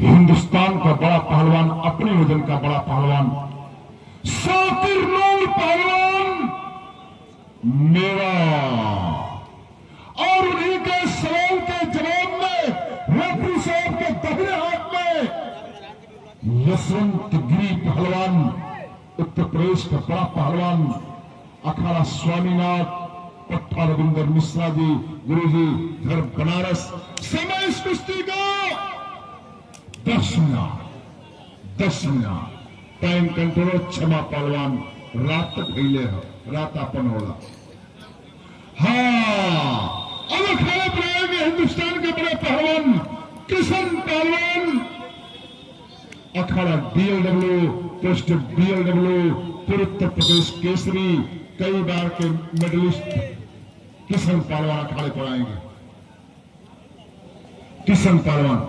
हिंदुस्तान का बड़ा पहलवान, अपने वजन का बड़ा पहलवान शाकिर नूर पहलवान मेरा। और उन्हीं के सवाल के जवाब में रेफरी साहब के दाहिने हाथ में यशवंत गिरी पहलवान, उत्तर प्रदेश का बड़ा पहलवान, अखाड़ा स्वामीनाथ पट्टा रविंदर मिश्रा जी गुरु जी घर बनारस। समय इस कुश्ती का 10 मिनट टाइम कंट्रोल। क्षमा पहलवान रात तक भैले हो, रात अपन होला। हाँ, अब अखाड़ा बनाएंगे हिंदुस्तान के बड़े पहलवान किशन पहलवान, अखाड़ा बीएलडब्ल्यू पोस्ट बीएलडब्ल्यू पूर्व उत्तर प्रदेश केसरी, कई बार के मेडलिस्ट किशन पहलवान अखाड़े पर आएंगे। किशन पहलवान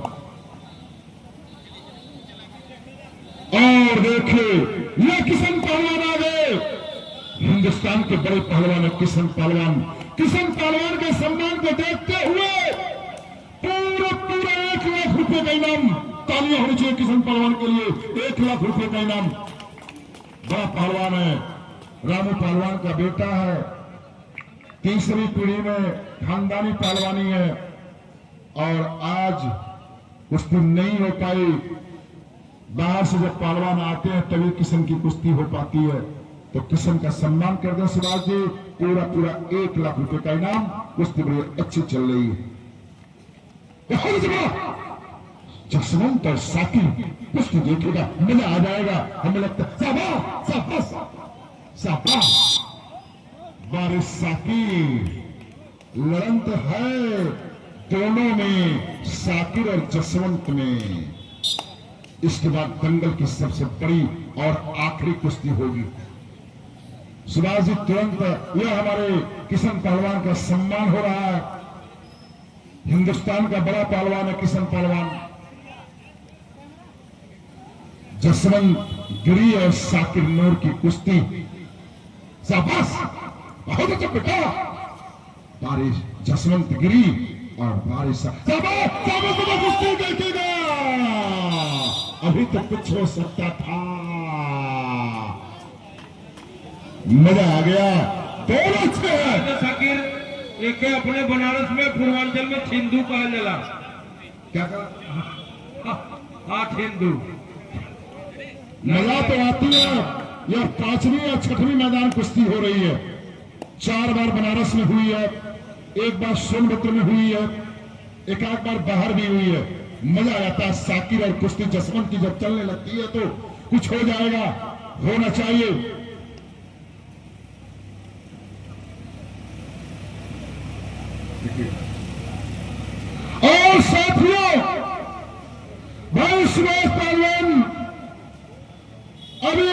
और देखिए ये किशन पहलवान आ गए, हिंदुस्तान के बड़े पहलवान है किशन पहलवान। किशन पहलवान के सम्मान को देखते हुए पूरा 1 लाख रुपए का इनाम। तालियां होनी चाहिए किशन पहलवान के लिए। 1 लाख रुपए का इनाम। बड़ा पहलवान है, रामू पहलवान का बेटा है, तीसरी पीढ़ी में खानदानी पहलवानी है। और आज कुश्ती नहीं हो पाई, बाहर से जब पहलवान आते हैं तभी किशन की कुश्ती हो पाती है। तो किशन का सम्मान कर दें शिवराज जी। पूरा 1 लाख रुपए का इनाम। कुश्ती बड़ी अच्छी चल रही है। जसवंत और साकिर कुश्ती देखेगा, मजा आ जाएगा। हमें लगता है शाबाश बारिश साकिर लड़ंत है दोनों में, साकिर और जसवंत में। इसके बाद दंगल की सबसे बड़ी और आखिरी कुश्ती होगी। सुभाष जी तुरंत यह हमारे किशन पहलवान का सम्मान हो रहा है। हिंदुस्तान का बड़ा पहलवान है किशन पहलवान। जसवंत गिरी और साकिर नूर की कुश्ती। शाबाश, बहुत अच्छा बेटा। बारिश जसवंत गिरी और बारिश कुश्ती देखेगा। अभी तक कुछ हो सकता था, मजा आ गया। दोनों अच्छे हैं। साकिर एक अपने बनारस में पूर्वांचल में छिंदू कहा जला। क्या कहा? हाँ हिंदू। मजा तो आती है। यह 5वीं या 6वीं मैदान कुश्ती हो रही है। 4 बार बनारस में हुई है, 1 बार सोनभद्र में हुई है, 1 आध बार बाहर भी हुई है। मजा आता है। साकिर और कुश्ती जसवंत की जब चलने लगती है तो कुछ हो जाएगा, होना चाहिए। और साथियों, भाई सुभाष पहलवान अभी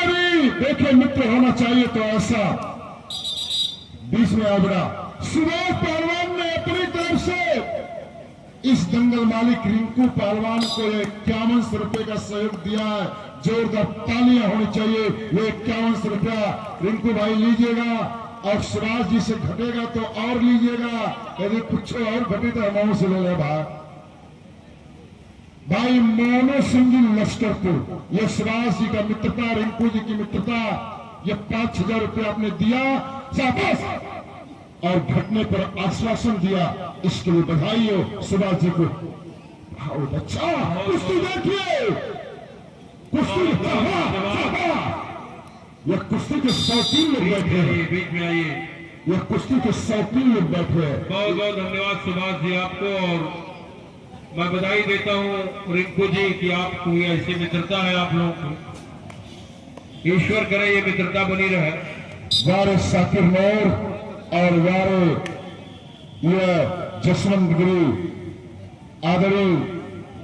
देखिए, मित्र होना चाहिए तो ऐसा बीच में आगरा। सुभाष पहलवान ने अपनी तरफ से इस दंगल मालिक रिंकू पहलवान को 5100 रुपए का सहयोग दिया है। जोरदार तालियां होनी चाहिए। ये 5100 रुपया रिंकू भाई लीजिएगा, और सुभाष जी से घटेगा तो और लीजिएगा, यदि कुछ और घटे तो हम से ले ले भाई। मोनो सिंह जी लश्करपुर, ये सुभाष जी का मित्रता, रिंकू जी की मित्रता, ये 5000 रुपया आपने दिया। शाबाश। और घटने पर आश्वासन दिया, इसके लिए बधाई हो सुभाष जी को। बहुत अच्छा। कुश्ती देखिए, कुश्ती। यह कुश्ती के 103 लोग बैठे हैं। बीच में आइए। यह कुश्ती के 103 लोग बैठे हैं। बहुत बहुत धन्यवाद सुभाष जी आपको। और मैं बधाई देता हूँ रिंकू जी कि आपको ऐसी मित्रता है आप लोगों को। ईश्वर करे ये मित्रता बनी रहे। वारे साकिर नूर और वारे यह जसवंत गिरी, आदरणीय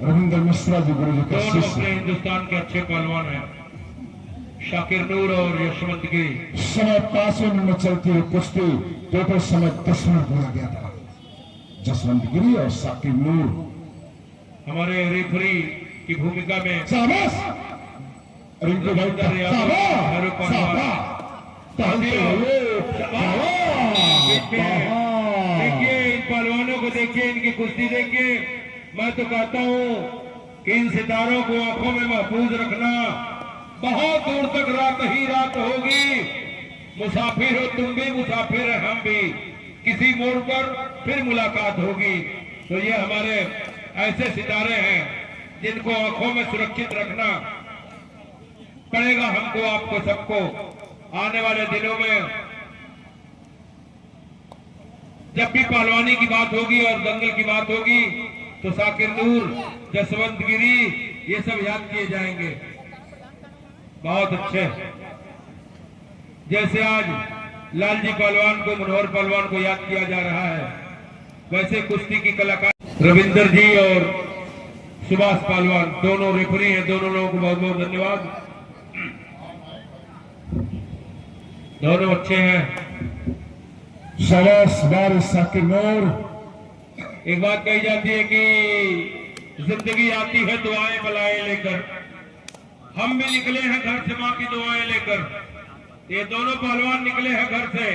रविंदर मिश्रा जी गुरु जी का दोनों शिष्य। अपने हिंदुस्तान के अच्छे पहलवान हैं, शाकिर नूर और यशवंत गिरी। समय 5 मिनट में चलती है कुश्ती, टोटल समय 10 मिनट दिया गया था। जसवंत गिरी और साकिर नूर हमारे रेफरी की भूमिका में। शाबाश रिंकू भाई, देखिए इन पहलवानों को देखिए, इनकी कुश्ती देखिए। मैं तो कहता हूँ इन सितारों को आंखों में महफूज रखना। बहुत दूर तक रात ही रात होगी। मुसाफिर हो तुम भी, मुसाफिर है हम भी। किसी मोड़ पर फिर मुलाकात होगी। तो ये हमारे ऐसे सितारे हैं जिनको आंखों में सुरक्षित रखना पड़ेगा हमको, आपको, सबको। आने वाले दिनों में जब भी पहलवानी की बात होगी और दंगल की बात होगी तो साकिर नूर, जसवंत गिरी, ये सब याद किए जाएंगे। बहुत अच्छे। जैसे आज लालजी पहलवान को, मनोहर पहलवान को याद किया जा रहा है, वैसे कुश्ती की कलाकार रविंदर जी और सुभाष पहलवान दोनों रेफरी हैं। दोनों लोगों को बहुत बहुत धन्यवाद। दोनों अच्छे हैं। शाबाश बार साकिर नूर। एक बात कही जाती है कि जिंदगी आती है दुआएं बलाएं लेकर। हम भी निकले हैं घर से मां की दुआएं लेकर। ये दोनों पहलवान निकले हैं घर से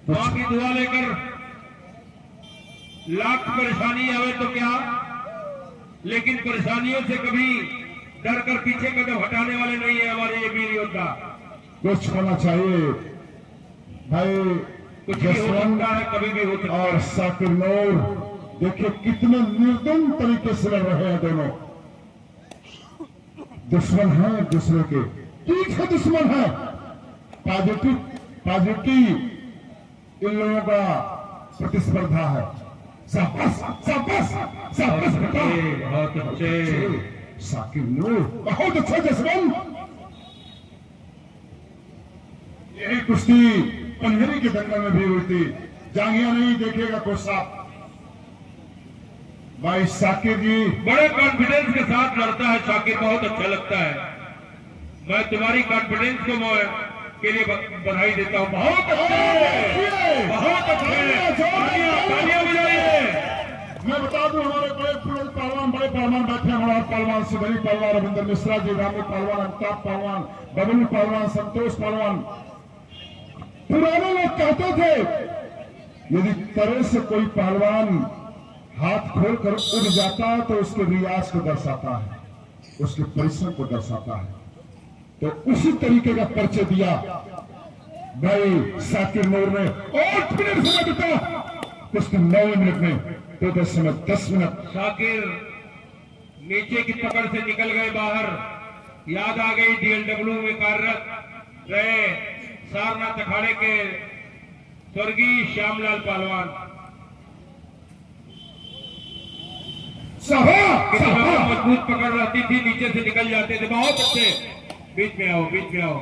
मां की दुआ लेकर। लाख परेशानी आवे तो क्या, लेकिन परेशानियों से कभी डर कर पीछे कदम हटाने वाले नहीं है हमारे ये वीर योद्धा। कुछ होना चाहिए भाई। कुछ भी हो सकता है, कभी भी हो सकता है। और साकिर नूर देखिए कितने निर्दम तरीके से लड़ रहे हैं दोनों। दुश्मन है एक दूसरे के, ठीक है दुश्मन है। पॉजिटिव इन लोगों का प्रतिस्पर्धा है। शाबाश शाबाश शाबाश बेटा, बहुत अच्छे। साकिर नूर बहुत अच्छा जसवंत। यही कुश्ती पंजरी के दंगल में भी हुई थी। जांघिया नहीं देखेगा कोई साहब। भाई साकिर जी बड़े कॉन्फिडेंस के साथ लड़ता है शाकिर, बहुत अच्छा लगता है। मैं तुम्हारी कॉन्फिडेंस को के लिए बधाई देता हूँ। बहुत अच्छे, बहुत अच्छे। तालियां बजाइए। मैं बता दूं हमारे बड़े पहलवान बैठे हैं। मनोहर पहलवान, सुधरी पहलवान, रविंद्र मिश्रा जी, रामी पहलवान, अमिताभ पहलवान, बबलू पहलवान, संतोष पहलवान। पुराने लोग कहते थे यदि तरह से कोई पहलवान हाथ खोलकर उड़ जाता है तो उसके रियाज को दर्शाता है, उसके परिश्रम को दर्शाता है। तो उसी तरीके का परिचय दिया भाई साकिर नूर ने। 8 मिनट समय बीता, उसके 9 मिनट में तो 10 मिनट 10 मिनट। शाकिर नीचे की पकड़ से निकल गए बाहर। याद आ गई डीएलडब्ल्यू में कार्यरत रहे सारनाथ अखाड़े के स्वर्गीय श्यामलाल पहलवान। मजबूत पकड़ रहती थी, नीचे से निकल जाते थे। बहुत अच्छे। बीच में आओ, बीच में आओ।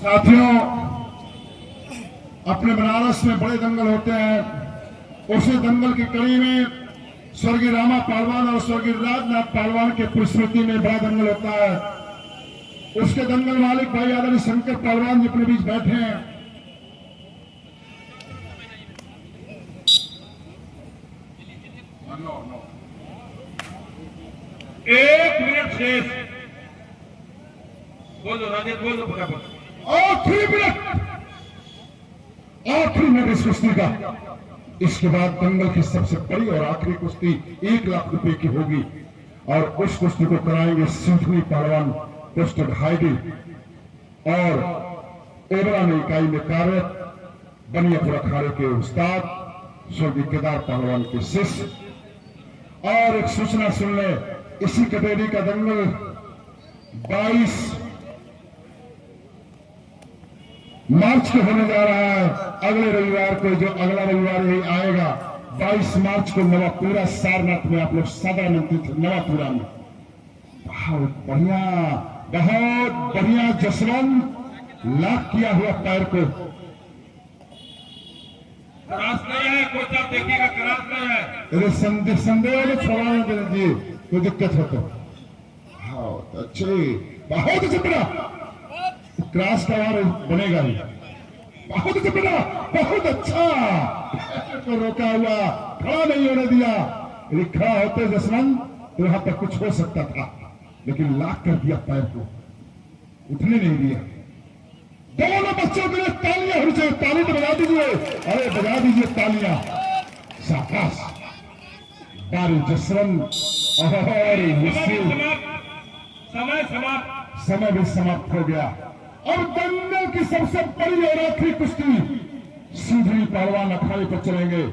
साथियों, अपने बनारस में बड़े दंगल होते हैं। उसी दंगल की कड़ी में स्वर्गीय रामा पहलवान और स्वर्गीय राजनाथ पहलवान के स्मृति में बड़ा दंगल होता है। उसके दंगल मालिक भाई आदरणीय शंकर पहलवान जी अपने बीच बैठे हैं। एक मिनट शेष। बोलो राजेश, बोलो फटाफट। आखिरी मिनट इस कुश्ती का। इसके बाद दंगल की सबसे बड़ी और आखिरी कुश्ती 1 लाख रुपए की होगी और उस कुश्ती को कराएंगे सिंधवी पहलवान पोस्टेड हाईडी और ओबरा में इकाई में कार्यरत बनियापुर अखाड़े के उस्ताद स्वर्गीय केदार पहलवान के शिष्य। और एक सूचना सुन ले, इसी कैटेगरी का दंगल 22 मार्च को होने जा रहा है। अगले रविवार को, जो अगला रविवार यही आएगा 22 मार्च को नवापुरा सारनाथ में, आप लोग सादा आमंत्रित थे नवापुरा में। बहुत बढ़िया जसवंत लाख किया हुआ पैर को। क्रास नहीं है, कोच आप देखिएगा, क्रास नहीं है। यदि संदेह में सवाल दे दीजिए, कोई दिक्कत हो तो। बहुत अच्छे, बहुत अच्छे बेटा। क्रास का वार बनेगा ही। बहुत अच्छे बेटा, बहुत अच्छा। को रोका हुआ, खड़ा नहीं होने दिया। यदि खड़ा होते जसवंत तो यहां पर कुछ हो सकता था, लेकिन लाख कर दिया पैर को, उठने नहीं दिया। दोनों बच्चों के लिए तालियां होनी चाहिए। ताली तो बजा दीजिए, अरे बजा दीजिए तालियां। शाबाश। बारी जसवंत और समय समाप्त। समय भी समाप्त हो गया। और दंगल की सबसे बड़ी और आखिरी कुश्ती सीधी पहलवान अखाड़े पर चलेंगे।